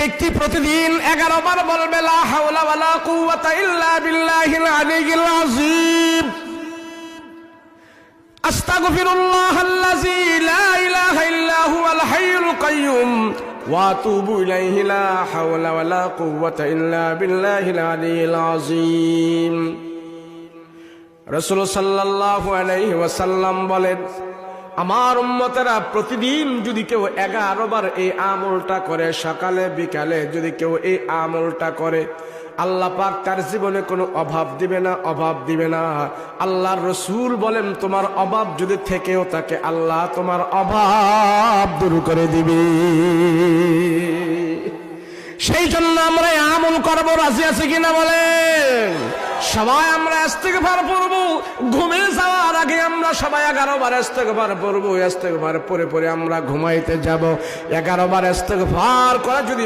ব্যক্তি প্রতিদিন 11 বার বলবে লা হাওলা ওয়ালা কুওয়াতা ইল্লা বিল্লাহিল আলিয়্যিল আযীম, আস্তাগফিরুল্লাহাল্লাযী লা ইলাহা ইল্লা হুয়াল হাইয়ুল কাইয়্যুম ওয়া আতুবু ইলাইহি লা হাওলা ওয়ালা কুওয়াতা ইল্লা বিল্লাহিল আলিয়্যিল আযীম। রাসূল সাল্লাল্লাহু আলাইহি ওয়াসাল্লাম বলেন, আমার উম্মতেরা প্রতিদিন যদি কেউ 11 বার এই আমলটা করে, সকালে বিকালে যদি কেউ এই আমলটা করে, আল্লাহ পাক তার জীবনে কোনো অভাব দিবে না, অভাব দিবে না। আল্লাহর রাসূল বলেন, তোমার অভাব যদি থেকেও থাকে, আল্লাহ তোমার অভাব দূর করে দিবে। সেই জন্য আমরা আমল করব, রাজি আছে কিনা বলেন? সবাই আমরা ইস্তিগফার পড়ব, ঘুমে যাওয়ার আগে আমরা সবাই 11 বার ইস্তিগফার পড়ব। ইস্তিগফার পরে পরে আমরা ঘুমাইতে যাব। 11 বার ইস্তিগফার করে যদি